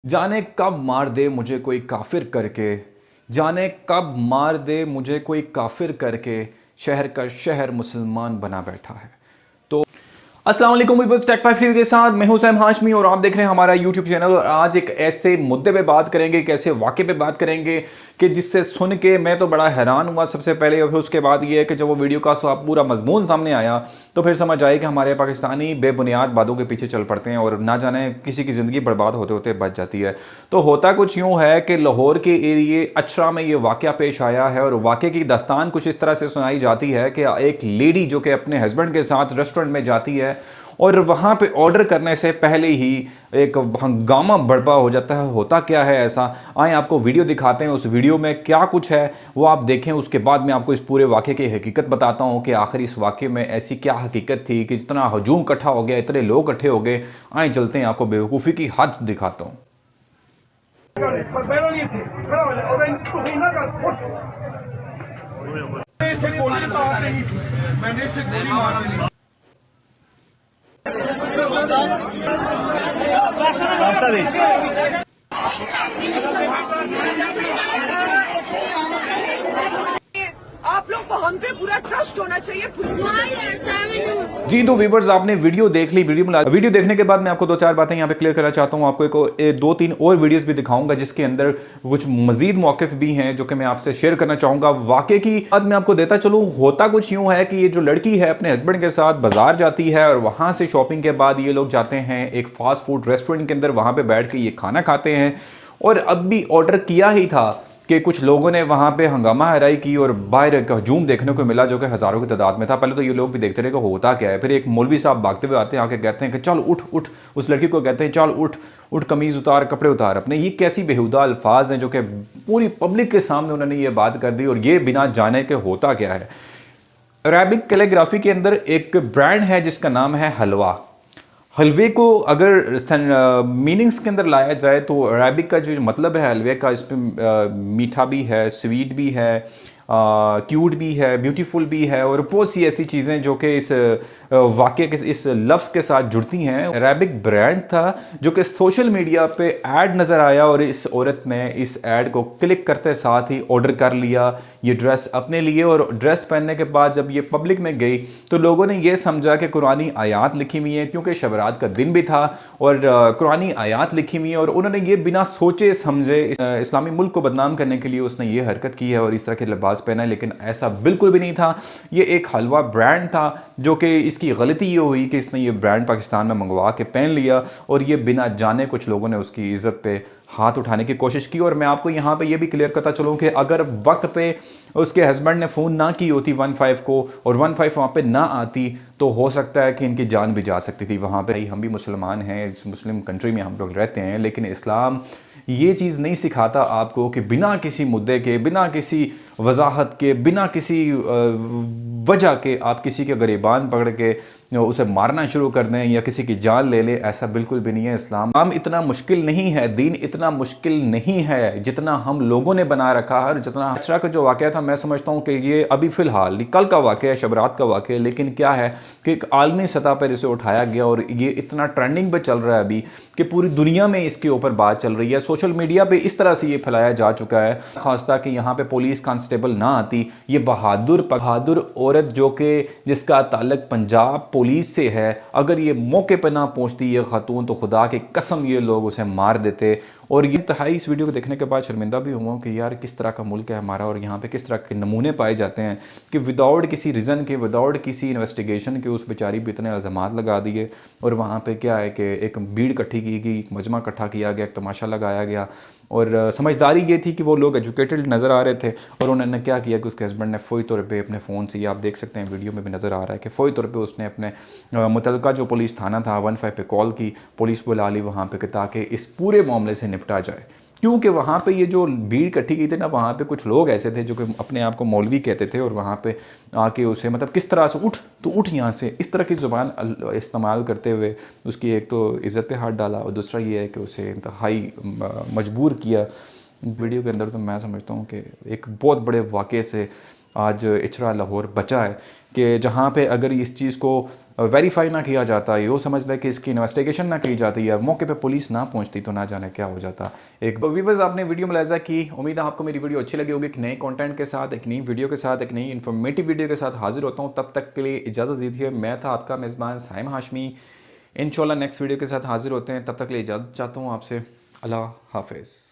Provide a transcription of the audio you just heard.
जाने कब मार दे मुझे कोई काफिर करके। जाने कब मार दे मुझे कोई काफिर करके। शहर का शहर मुसलमान बना बैठा है। तो अस्सलाम वालेकुम व्यूअर्स, टेक 5 के साथ मैं हूं सैम हाशमी और आप देख रहे हैं हमारा यूट्यूब चैनल। और आज एक ऐसे मुद्दे पे बात करेंगे, एक ऐसे वाक़े पे बात करेंगे कि जिससे सुन के मैं तो बड़ा हैरान हुआ सबसे पहले, और फिर उसके बाद ये है कि जब वो वीडियो का पूरा मजमून सामने आया तो फिर समझ आए कि हमारे पाकिस्तानी बेबुनियाद बातों के पीछे चल पड़ते हैं और ना जाने किसी की ज़िंदगी बर्बाद होते होते बच जाती है। तो होता कुछ यूँ है कि लाहौर के एरिए अचरा में ये वाक़या पेश आया है और वाक़े की दास्तान कुछ इस तरह से सुनाई जाती है कि एक लेडी जो कि अपने हस्बैंड के साथ रेस्टोरेंट में जाती है और वहाँ पे ऑर्डर करने से पहले ही एक हंगामा बर्पा हो जाता है। होता क्या है ऐसा, आए आपको वीडियो दिखाते हैं। उस वीडियो में क्या कुछ है वो आप देखें, उसके बाद मैं आपको इस पूरे वाक़े की हकीकत बताता हूँ कि आखिर इस वाक़े में ऐसी क्या हकीकत थी कि जितना हजूम इकट्ठा हो गया, इतने लोग इकट्ठे हो गए। आए चलते हैं, आपको बेवकूफ़ी की हद दिखाता हूँ। आप लोग को हम पे पूरा ट्रस्ट होना चाहिए। जी तो व्यूअर्स, आपने वीडियो देख ली। वीडियो देखने के बाद मैं आपको दो चार बातें यहाँ पे क्लियर करना चाहता हूँ। आपको दो तीन और वीडियोस भी दिखाऊंगा जिसके अंदर कुछ मजीद मौक़िफ़ भी हैं जो कि मैं आपसे शेयर करना चाहूँगा। वाक़े की बात मैं आपको देता चलूँ। होता कुछ यूँ है कि ये जो लड़की है अपने हस्बैंड के साथ बाजार जाती है और वहाँ से शॉपिंग के बाद ये लोग जाते हैं एक फास्ट फूड रेस्टोरेंट के अंदर। वहाँ पर बैठ के ये खाना खाते हैं और अब भी ऑर्डर किया ही था कि कुछ लोगों ने वहाँ पे हंगामा हराई की और बाहर एक हजूम देखने को मिला जो कि हज़ारों की तादाद में था। पहले तो ये लोग भी देखते रहे कि होता क्या है। फिर एक मौलवी साहब भागते हुए आते हैं, आके कहते हैं कि चल उठ उठ। उस लड़की को कहते हैं चल उठ उठ, कमीज़ उतार, कपड़े उतार अपने। ये कैसी बेहुदा अल्फाज हैं जो कि पूरी पब्लिक के सामने उन्होंने ये बात कर दी, और ये बिना जाने के होता क्या है। अरेबिक कैलीग्राफी के अंदर एक ब्रांड है जिसका नाम है हलवा। हलवे को अगर मीनिंग्स के अंदर लाया जाए तो अरेबिक का जो मतलब है हलवे का, इसमें मीठा भी है, स्वीट भी है, क्यूट भी है, ब्यूटीफुल भी है, और बहुत सी ऐसी चीज़ें जो कि इस वाक़े के इस लफ्ज़ के साथ जुड़ती हैं। अरेबिक ब्रांड था जो कि सोशल मीडिया पे ऐड नज़र आया और इस औरत ने इस ऐड को क्लिक करते साथ ही ऑर्डर कर लिया ये ड्रेस अपने लिए। और ड्रेस पहनने के बाद जब ये पब्लिक में गई तो लोगों ने ये समझा कि कुरानी आयात लिखी हुई है, क्योंकि शबरात का दिन भी था और कुरानी आयात लिखी हुई है, और उन्होंने ये बिना सोचे समझे इस्लामी मुल्क को बदनाम करने के लिए उसने ये हरकत की है और इस तरह के लिबास पहना है। लेकिन ऐसा बिल्कुल भी नहीं था। ये एक हलवा ब्रांड था जो कि इसकी गलती ये हुई कि इसने ये ब्रांड पाकिस्तान में मंगवा के पहन लिया और ये बिना जाने कुछ लोगों ने उसकी इज्जत पे हाथ उठाने की कोशिश की। और मैं आपको यहाँ पे ये भी क्लियर करता चलूँ कि अगर वक्त पे उसके हस्बैंड ने फ़ोन ना की होती 15 को और 15 वहाँ पे ना आती तो हो सकता है कि इनकी जान भी जा सकती थी वहाँ पे। हम भी मुसलमान हैं, इस मुस्लिम कंट्री में हम लोग रहते हैं, लेकिन इस्लाम ये चीज़ नहीं सिखाता आपको कि बिना किसी मुद्दे के, बिना किसी वजाहत के, बिना किसी वजह के आप किसी के गिरबान पकड़ के उसे मारना शुरू कर दें या किसी की जान ले ले। ऐसा बिल्कुल भी नहीं है। इस्लाम इतना मुश्किल नहीं है, दीन इतना मुश्किल नहीं है जितना हम लोगों ने बना रखा है। और जितना अचरा का जो वाक़या था, मैं समझता हूँ कि ये अभी फ़िलहाल कल का वाक़या है, शबरात का वाक़या है, लेकिन क्या है कि एक आलमी सतह पर इसे उठाया गया और ये इतना ट्रेंडिंग पर चल रहा है अभी कि पूरी दुनिया में इसके ऊपर बात चल रही है। सोशल मीडिया पर इस तरह से ये फैलाया जा चुका है, खासता कि यहाँ पर पुलिस कांस्टेबल ना आती, ये बहादुर औरत जो कि जिसका ताल्लुक पंजाब पुलिस से है, अगर ये मौके पर ना पहुंचती ये खातून तो खुदा की कसम ये लोग उसे मार देते। और ये इंतहाई इस वीडियो को देखने के बाद शर्मिंदा भी हुआ कि यार किस तरह का मुल्क है हमारा और यहाँ पे किस तरह के नमूने पाए जाते हैं कि विदाउट किसी रीज़न के, विदाउट किसी इन्वेस्टिगेशन के उस बेचारी पे इतने इल्ज़ामात लगा दिए। और वहाँ पे क्या है कि एक भीड़ इकट्ठी की गई, एक मजमा इकट्ठा किया गया, एक तमाशा लगाया गया। और समझदारी ये थी कि वो लोग एजुकेटेड नज़र आ रहे थे और उन्होंने क्या किया कि उसके हस्बैंड ने फ़ौरी तौर पे अपने फ़ोन से, आप देख सकते हैं वीडियो में भी नज़र आ रहा है कि फ़ौरी तौर पे उसने अपने मुतल्लिका जो पुलिस थाना था 15 पे कॉल की, पुलिस बुला ली वहाँ पे ताकि इस पूरे मामले से निपटा जाए। क्योंकि वहाँ पे ये जो भीड़ इकट्ठी की थी ना, वहाँ पे कुछ लोग ऐसे थे जो कि अपने आप को मौलवी कहते थे और वहाँ पे आके उसे मतलब किस तरह से उठ तो उठ यहाँ से, इस तरह की ज़ुबान इस्तेमाल करते हुए उसकी एक तो इज़्ज़त पे हाथ डाला और दूसरा ये है कि उसे इंतहाई मजबूर किया वीडियो के अंदर तो मैं समझता हूँ कि एक बहुत बड़े वाक़े से आज इचरा लाहौर बचा है कि जहाँ पे अगर इस चीज़ को वेरीफाई ना किया जाता, यो समझ लें कि इसकी इन्वेस्टिगेशन ना की जाती या मौके पे पुलिस ना पहुँचती तो ना जाने क्या हो जाता। एक व्यूअर्स आपने वीडियो मुलाहिज़ा की, उम्मीद है आपको मेरी वीडियो अच्छी लगी होगी। एक नए कंटेंट के साथ, एक नई वीडियो के साथ, एक नई इन्फॉर्मेटिव वीडियो के साथ हाजिर होता हूँ। तब तक के लिए इजाज़त दीजिए। मैं था आपका मेज़बान साइम हाशमी। इंशाल्लाह नेक्स्ट वीडियो के साथ हाजिर होते हैं। तब तक के लिए इजाज़त चाहता हूँ आपसे। अल्लाह हाफिज़।